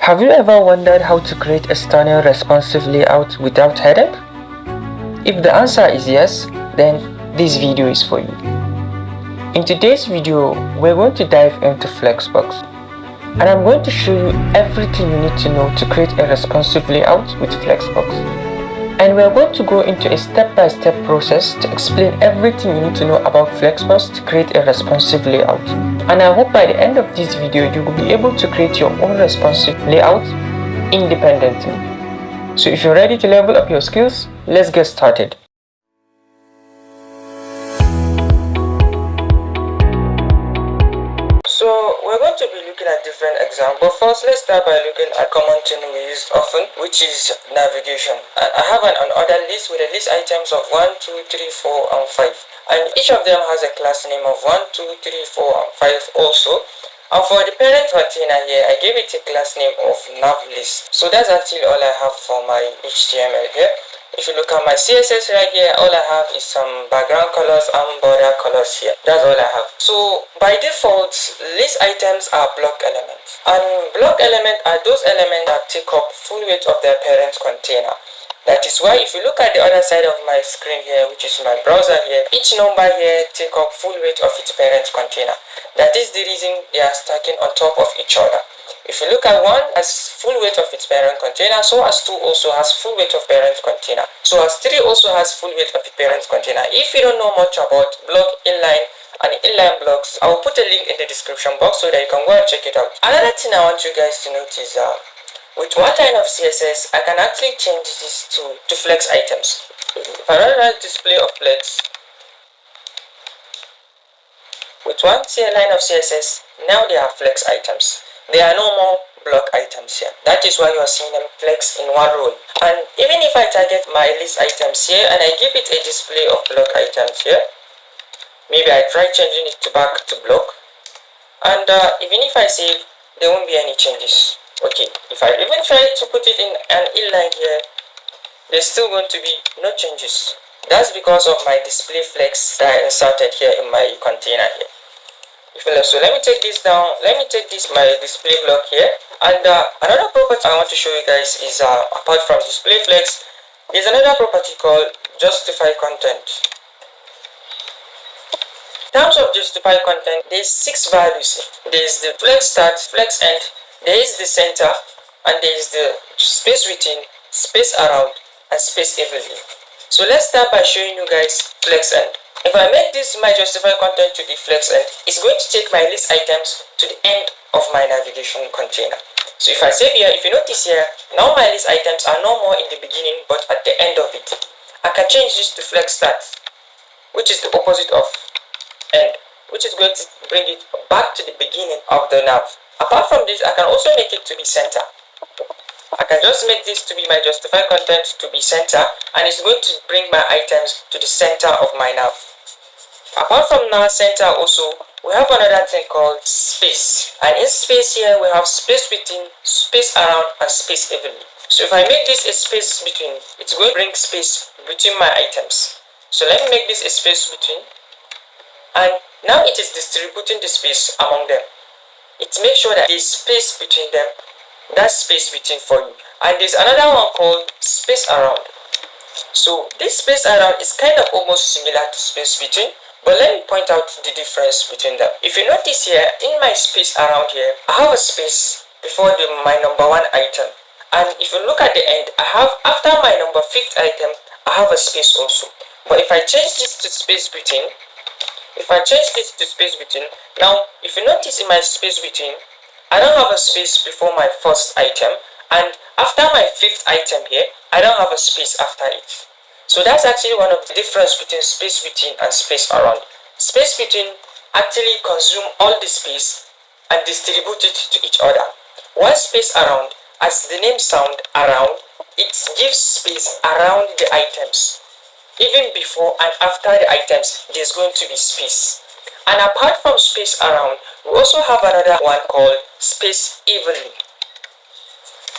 Have you ever wondered how to create a stunning responsive layout without headache? If the answer is yes, then this video is for you. In today's video, we're going to dive into Flexbox, and I'm going to show you everything you need to know to create a responsive layout with Flexbox. And we're going to go into a step-by-step process to explain everything you need to know about Flexbox to create a responsive layout. And I hope by the end of this video, you will be able to create your own responsive layout independently. So if you're ready to level up your skills, let's get started. So we're going to be looking at different examples. First, let's start by looking at common thing we use often, which is navigation. And I have an order list with a list items of 1, 2, 3, 4, and 5. And each of them has a class name of 1, 2, 3, 4, and 5 also. And for the parent container here, I gave it a class name of navlist. So that's actually all I have for my HTML here. If you look at my CSS right here, all I have is some background colors and border colors here. That's all I have. So by default, list items are block elements. And block elements are those elements that take up full weight of their parent container. That is why if you look at the other side of my screen here, which is my browser here, each number here take up full weight of its parent container. That is the reason they are stacking on top of each other. If you look at 1 as full weight of its parent container, so as 2 also has full weight of parent container. So as 3 also has full weight of the parent container. If you don't know much about block inline and inline blocks, I will put a link in the description box so that you can go and check it out. Another thing I want you guys to notice with one line of CSS, I can actually change this to flex items. If I run a display of flex, with one line of CSS, now they are flex items. There are no more block items here. That is why you are seeing them flex in one row. And even if I target my list items here and I give it a display of block items here, maybe I try changing it to back to block, and even if I save, there won't be any changes. Okay, if I even try to put it in an inline here, there's still going to be no changes. That's because of my display flex that I inserted here in my container here. So let me take this down. Let me take this my display block here. And another property I want to show you guys is apart from display flex, is another property called justify content. In terms of justify content, there's 6 values. There's the flex start, flex end, there is the center, and there is the space within, space around, and space evenly. So let's start by showing you guys flex end. If I make this my justify content to the flex end, it's going to take my list items to the end of my navigation container. So if I save here, if you notice here, now my list items are no more in the beginning but at the end of it. I can change this to flex start, which is the opposite of end, which is going to bring it back to the beginning of the nav. Apart from this, I can also make it to be center. I can just make this to be my justify content to be center, and it's going to bring my items to the center of my nav. Apart from now center also, we have another thing called space. And in space here, we have space between, space around, and space evenly. So if I make this a space between, it's going to bring space between my items. So let me make this a space between. And now it is distributing the space among them. It makes sure that there is space between them. That's space between for you. And there's another one called space around. So this space around is kind of almost similar to space between, but let me point out the difference between them. If you notice here, in my space around here, I have a space before my number 1 item. And if you look at the end, I have, after my number 5th item, I have a space also. But if I change this to space between, now if you notice in my space between, I don't have a space before my first item, and after my 5th item here, I don't have a space after it. So that's actually one of the difference between space between and space around. Space between actually consume all the space and distribute it to each other. While space around, as the name sound around, it gives space around the items. Even before and after the items, there's going to be space. And apart from space around, we also have another one called space evenly,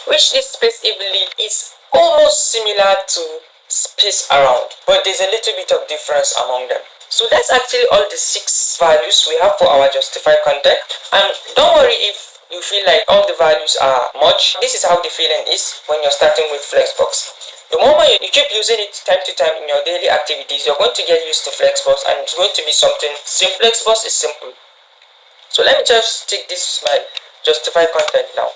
which this space evenly is almost similar to space around, but there's a little bit of difference among them. So that's actually all the 6 values we have for our justify content. And don't worry if you feel like all the values are much. This is how the feeling is when you're starting with Flexbox. The moment you keep using it time to time in your daily activities, you're going to get used to Flexbox, and it's going to be something simple. Flexbox is simple. So let me just take this my justify content now.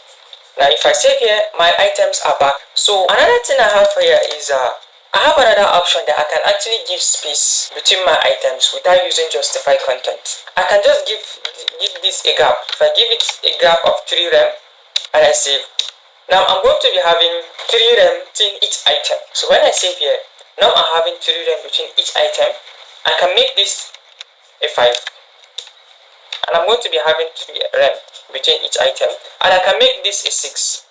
Now if I save here, my items are back. So another thing I have here is I have another option that I can actually give space between my items without using justify content. I can just give this a gap. If I give it a gap of 3 rem and I save, now I'm going to be having 3 rem between each item. So when I save here, now I'm having 3 rem between each item. I can make this a 5, and I'm going to be having 3 rem between each item, and I can make this a 6.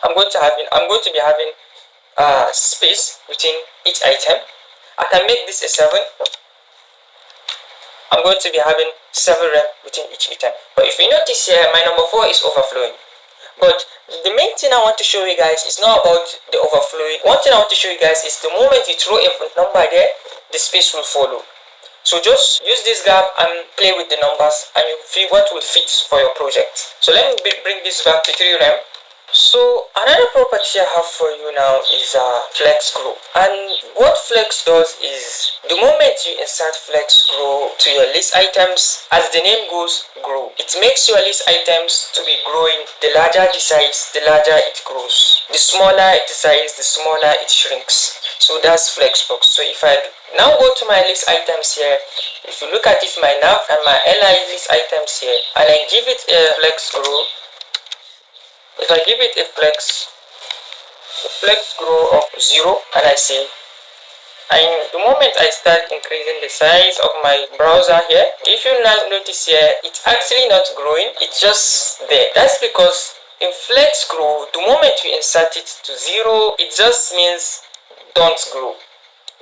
I'm going to be having space between each item. I can make this a 7. I'm going to be having 7 rem between each item. But if you notice here, my number 4 is overflowing. But the main thing I want to show you guys is not about the overflowing. One thing I want to show you guys is the moment you throw a number there, the space will follow. So just use this gap and play with the numbers, and you feel what will fit for your project. So let me bring this back to 3 rem. So another property I have for you now is flex grow. And what flex does is, the moment you insert flex grow to your list items, as the name goes, grow. It makes your list items to be growing. The larger the size, the larger it grows. The smaller the size, the smaller it shrinks. So that's Flexbox. So if I now go to my list items here, if you look at it, my nav and my li list items here, and I give it a flex grow. If I give it a flex grow of 0 and I save, and the moment I start increasing the size of my browser here, if you now notice here, it's actually not growing, it's just there. That's because in flex grow, the moment you insert it to 0, it just means don't grow.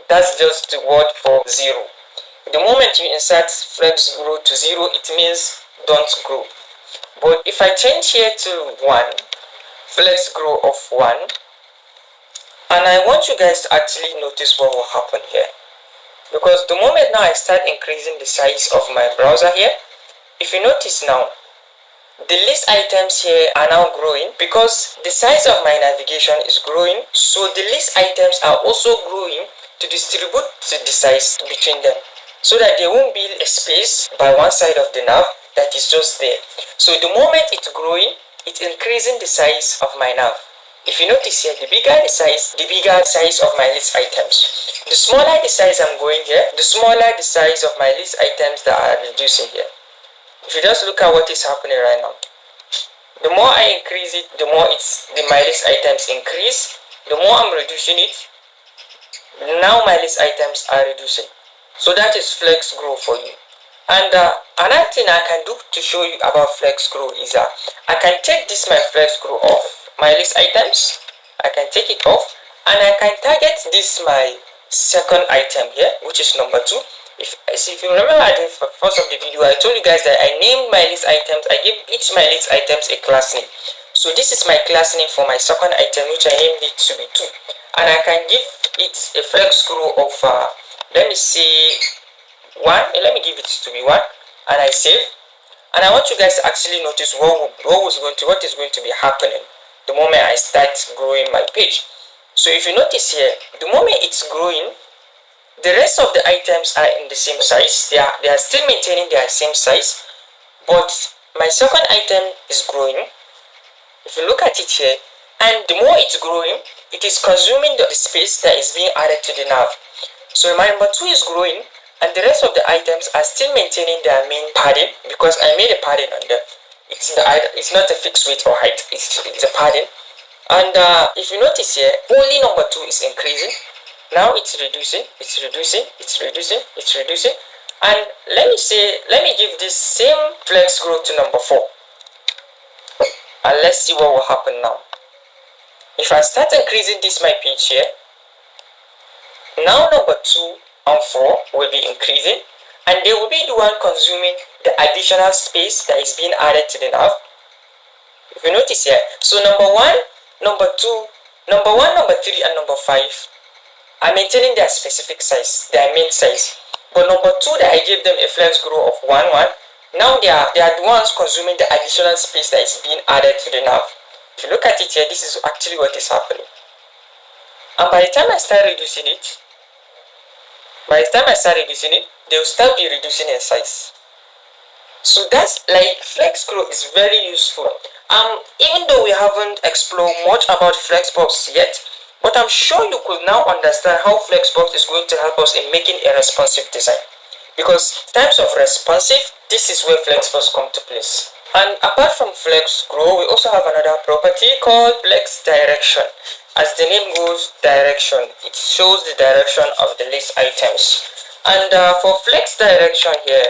That's just the word for 0. The moment you insert flex grow to 0, it means don't grow. But if I change here to 1, flex grow of 1, and I want you guys to actually notice what will happen here, because the moment now I start increasing the size of my browser here, if you notice now, the list items here are now growing because the size of my navigation is growing. So the list items are also growing to distribute the size between them, so that there won't be a space by one side of the nav that is just there. So the moment it's growing, it's increasing the size of my nav. If you notice here, the bigger the size of my list items. The smaller the size I'm going here, the smaller the size of my list items that are reducing here. If you just look at what is happening right now, the more I increase it, the more my list items increase. The more I'm reducing it, now my list items are reducing. So that is flex grow for you. And another thing I can do to show you about flex grow is I can take this my flex grow off my list items. I can take it off, and I can target this my second item here, which is number 2. If you remember at the first of the video, I told you guys that I named my list items. I give each my list items a class name. So this is my class name for my second item, which I named it to be 2, and I can give it a flex grow of let me see 1. Let me give it to be 1, and I save. And I want you guys to actually notice what is going to be happening the moment I start growing my page. So if you notice here, the moment it's growing, the rest of the items are in the same size. They are still maintaining their same size, but my second item is growing. If you look at it here, and the more it's growing, it is consuming the space that is being added to the nav. So my number 2 is growing, and the rest of the items are still maintaining their main padding, because I made a padding on them. It's not a fixed width or height, it's a padding. And if you notice here, only number 2 is increasing. Now it's reducing, it's reducing, it's reducing, it's reducing. And let me give this same flex grow to number 4, and let's see what will happen now. If I start increasing this my page here, now number 2 and 4 will be increasing, and they will be the one consuming the additional space that is being added to the nav. If you notice here, so number 1, number 2, number 1, number 3, and number 5 are maintaining their specific size, their main size. But number 2 that I gave them a flex grow of 1, 1, Now they are the ones consuming the additional space that is being added to the nav. If you look at it here, this is actually what is happening. And by the time I start reducing it, they will start be reducing in size. So that's like FlexGrow is very useful. Even though we haven't explored much about Flexbox yet, but I'm sure you could now understand how Flexbox is going to help us in making a responsive design. Because in terms of responsive, this is where Flexbox come to place. And apart from FlexGrow, we also have another property called Flex Direction. As the name goes, direction. It shows the direction of the list items. And for Flex Direction here,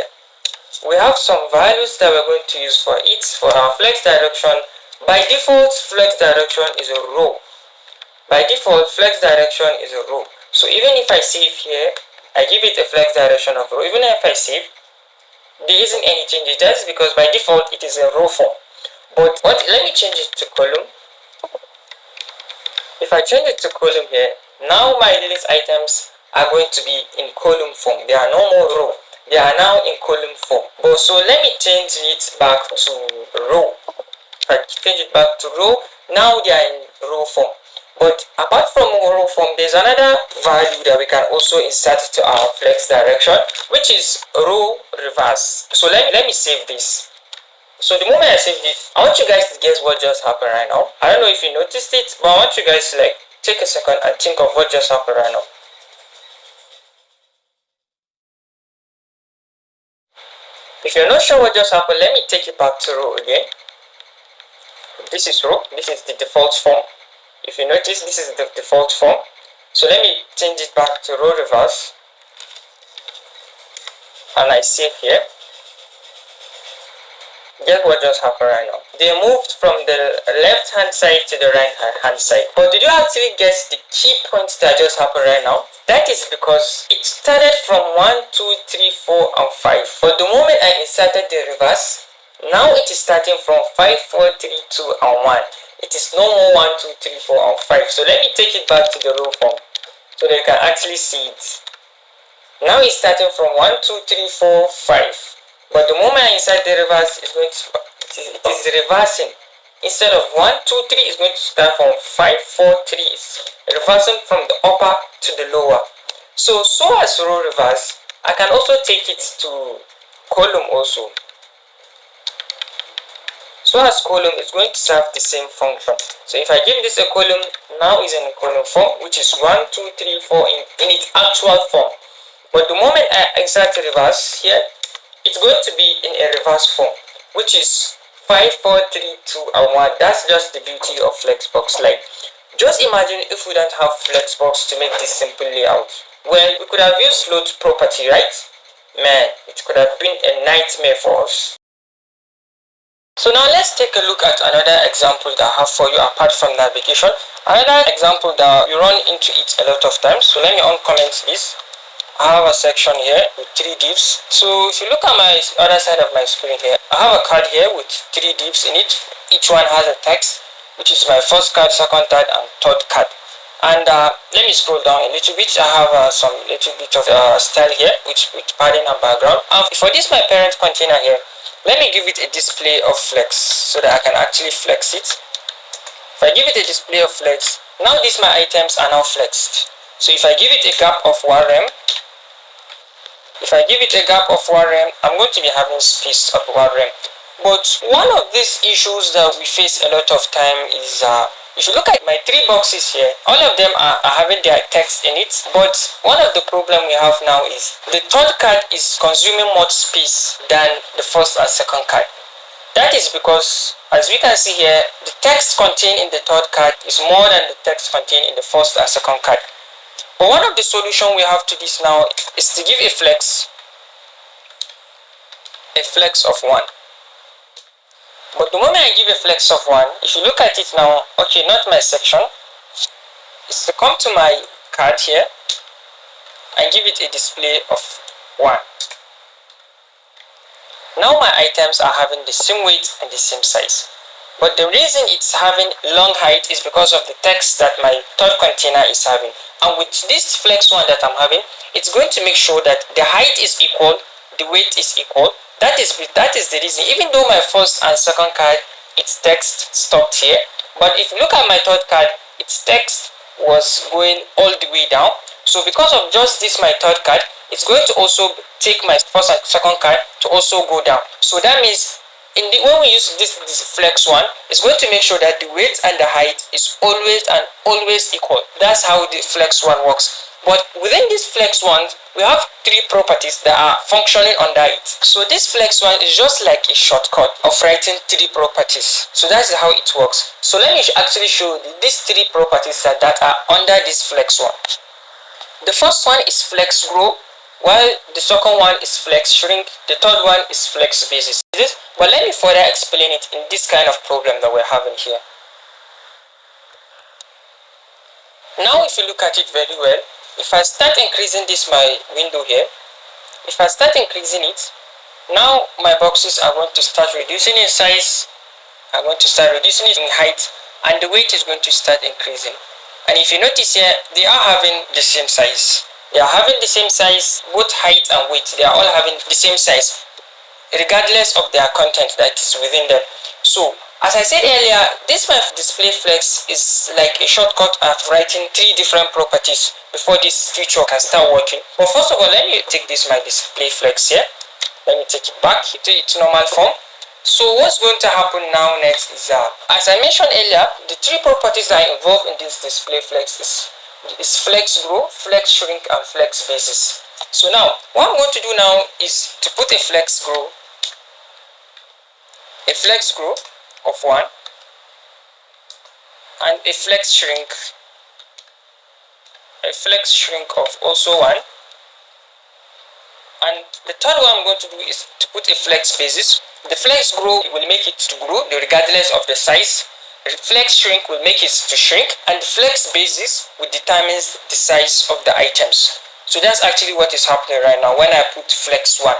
we have some values that we're going to use for it. For our Flex Direction, by default, Flex Direction is a row. By default, Flex Direction is a row. So even if I save here, I give it a Flex Direction of row. Even if I save, there isn't any changes. That's because by default, it is a row form. But let me change it to column. If I change it to column here, now my list items are going to be in column form. They are no more row. They are now in column form. But so let me change it back to row. If I change it back to row, now they are in row form. But apart from row form, there's another value that we can also insert to our Flex Direction, which is row reverse. So let me save this. So the moment I save this, I want you guys to guess what just happened right now. I don't know if you noticed it, but I want you guys to take a second and think of what just happened right now. If you're not sure what just happened, let me take it back to row again. This is row. This is the default form. If you notice, this is the default form. So let me change it back to row reverse. And I save here. Guess what just happened right now? They moved from the left hand side to the right hand side. But did you actually guess the key points that just happened right now? That is because it started from 1, 2, 3, 4, and 5. But the moment I inserted the reverse, now it is starting from 5, 4, 3, 2, and 1. It is no more 1, 2, 3, 4, and 5. So let me take it back to the row form so that you can actually see it. Now it's starting from 1, 2, 3, 4, 5. But the moment I insert the reverse, it is reversing. Instead of 1, 2, 3, it's going to start from 5, 4, 3. It's reversing from the upper to the lower. So as row reverse, I can also take it to column also. So as column, it's going to serve the same function. So if I give this a column, now is in a column form, which is 1, 2, 3, 4 in its actual form. But the moment I insert the reverse here, it's going to be in a reverse form, which is 5, 4, 3, 2, and 1. That's just the beauty of Flexbox. Just imagine if we don't have Flexbox to make this simple layout. Well, we could have used load property, right? Man, it could have been a nightmare for us. So now let's take a look at another example that I have for you apart from navigation. Another example that we run into it a lot of times. So let me uncomment this. I have a section here with 3 divs. So if you look at my other side of my screen here, I have a card here with 3 divs in it. Each one has a text, which is my first card, second card, and third card. And let me scroll down a little bit. I have some little bit of style here, with padding and background. For this my parent container here, let me give it a display of flex so that I can actually flex it. If I give it a display of flex, now these my items are now flexed. So if I give it a gap of 1 rem, I'm going to be having space of 1 rem. But one of these issues that we face a lot of time is if you look at my 3 boxes here, all of them are having their text in it. But one of the problem we have now is the third card is consuming more space than the first and second card. That is because, as we can see here, the text contained in the third card is more than the text contained in the first and second card. But one of the solutions we have to this now is to give a flex of 1. But the moment I give a flex of 1, if you look at it now, okay, not my section, is to come to my card here and give it a display of 1. Now my items are having the same weight and the same size. But the reason it's having long height is because of the text that my third container is having. And with this flex 1 that I'm having, it's going to make sure that the height is equal, the weight is equal, That is the reason. Even though my first and second card, its text stopped here, but if you look at my third card, its text was going all the way down. So because of just this my third card, it's going to also take my first and second card to also go down. So that means when we use this flex one, it's going to make sure that the width and the height is always equal. That's how the flex one works. But within this flex one, we have three properties that are functioning under it. So this flex one is just like a shortcut of writing three properties. So that's how it works. So let me actually show you these three properties that are under this flex one. The first one is flex grow, while the second one is flex shrink, the third one is flex basis. But let me further explain it in this kind of problem that we're having here. Now if you look at it very well, if I start increasing this my window here, if I start increasing it, now my boxes are going to start reducing in size, I'm going to start reducing it in height, and the weight is going to start increasing. And if you notice here, they are having the same size. They are having the same size, both height and weight, they are all having the same size, regardless of their content that is within them. So as I said earlier, this my display flex is like a shortcut of writing three different properties before this feature can start working. But first of all, let me take this my display flex here. Let me take it back to its normal form. So what's going to happen now next is as I mentioned earlier, the three properties that are involved in this display flex is flex grow, flex shrink, and flex basis. So now what I'm going to do now is to put a flex grow of 1 and a flex shrink of also 1, and the third one I'm going to do is to put a flex basis. The flex grow will make it to grow regardless of the size, the flex shrink will make it to shrink, and the flex basis will determine the size of the items. So that's actually what is happening right now when I put flex 1.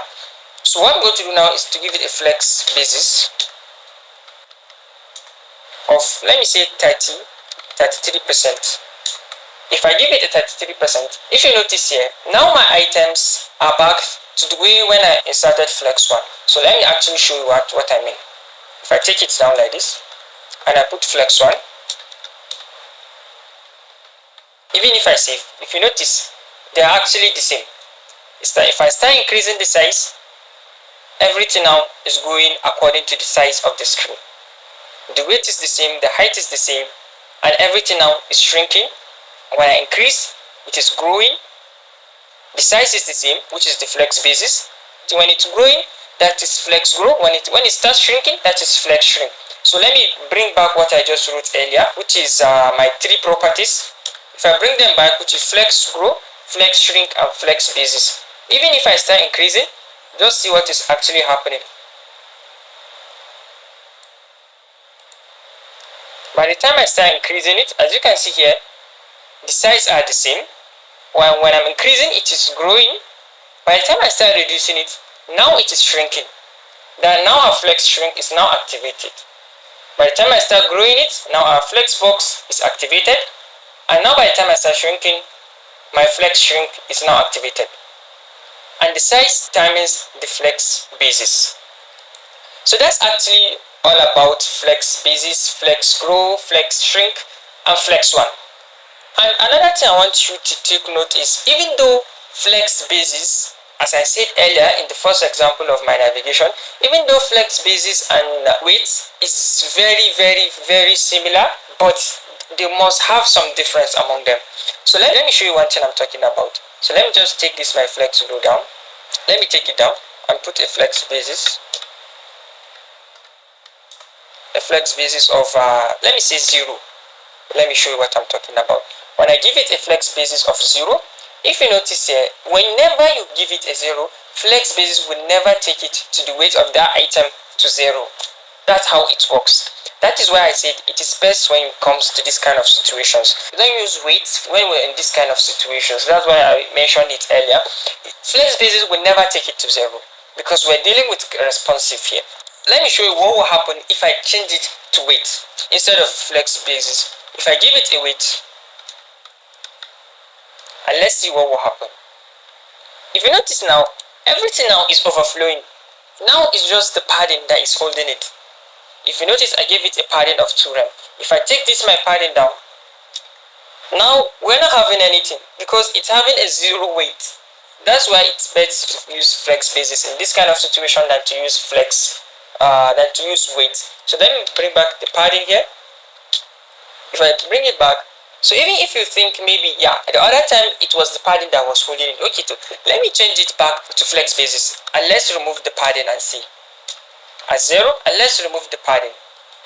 So what I'm going to do now is to give it a flex basis of, let me say 33%. If I give it a 33%, if you notice here, now my items are back to the way when I inserted flex 1. So let me actually show you what I mean. If I take it down like this and I put flex 1, even if I save, if you notice, they are actually the same. It's that if I start increasing the size, everything now is going according to the size of the screen. The weight is the same, the height is the same, and everything now is shrinking. When I increase, it is growing. The size is the same, which is the flex basis. When it's growing, that is flex grow. When it starts shrinking, that is flex shrink. So let me bring back what I just wrote earlier, which is my three properties. If I bring them back, which is flex grow, flex shrink, and flex basis. Even if I start increasing, just see what is actually happening. By the time I start increasing it, as you can see here, the size are the same. When I'm increasing, it is growing. By the time I start reducing it, now it is shrinking. Now our flex shrink is now activated. By the time I start growing it, now our flex box is activated. And now by the time I start shrinking, my flex shrink is now activated. And the size determines the flex basis. So that's actually all about flex basis, flex grow, flex shrink, and flex 1. And another thing I want you to take note is, even though flex basis, as I said earlier in the first example of my navigation, even though flex basis and weight is very similar, but they must have some difference among them. So let me show you one thing I'm talking about. So let me just take this my flex grow down. Let me take it down and put a flex basis. A flex basis of let me say 0. Let me show you what I'm talking about. When I give it a flex basis of 0, if you notice here, whenever you give it a 0, flex basis will never take it to the weight of that item to 0. That's how it works. That is why I said it is best when it comes to this kind of situations. You don't use weight when we're in this kind of situations. That's why I mentioned it earlier. Flex basis will never take it to 0 because we're dealing with responsive here. Let me show you what will happen if I change it to weight instead of flex basis. If I give it a weight, and let's see what will happen. If you notice now, everything now is overflowing Now it's just the padding that is holding it. If you notice, I gave it a padding of 2 rem. If I take this my padding down, now we're not having anything because it's having a 0 weight. That's why it's best to use flex basis in this kind of situation than to use weight. So let me bring back the padding here. If I bring it back, so even if you think maybe, yeah, the other time it was the padding that was holding it, okay, let me change it back to flex basis and let's remove the padding and see. At 0, and let's remove the padding.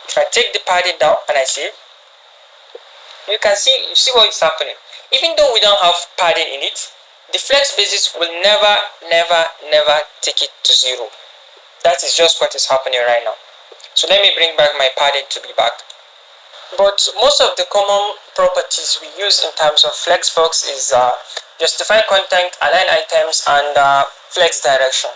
If I take the padding down and I save, you see what is happening. Even though we don't have padding in it, the flex basis will never take it to 0. That is just what is happening right now. So let me bring back my padding to be back. But most of the common properties we use in terms of Flexbox is justify content, align items, and flex direction.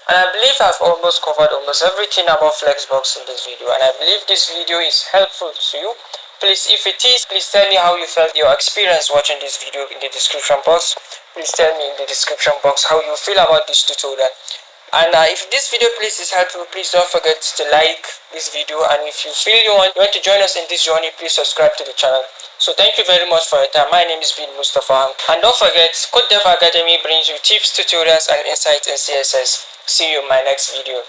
And I believe I've almost covered almost everything about Flexbox in this video, and I believe this video is helpful to you. Please, if it is, please tell me how you felt, your experience watching this video in the description box. Please tell me in the description box how you feel about this tutorial. And if this video please is helpful, please don't forget to like this video, and if you feel you want to join us in this journey, please subscribe to the channel. So thank you very much for your time. My name is Bin Mustafa, and don't forget, Code Dev Academy brings you tips, tutorials, and insights in CSS. See you in my next video.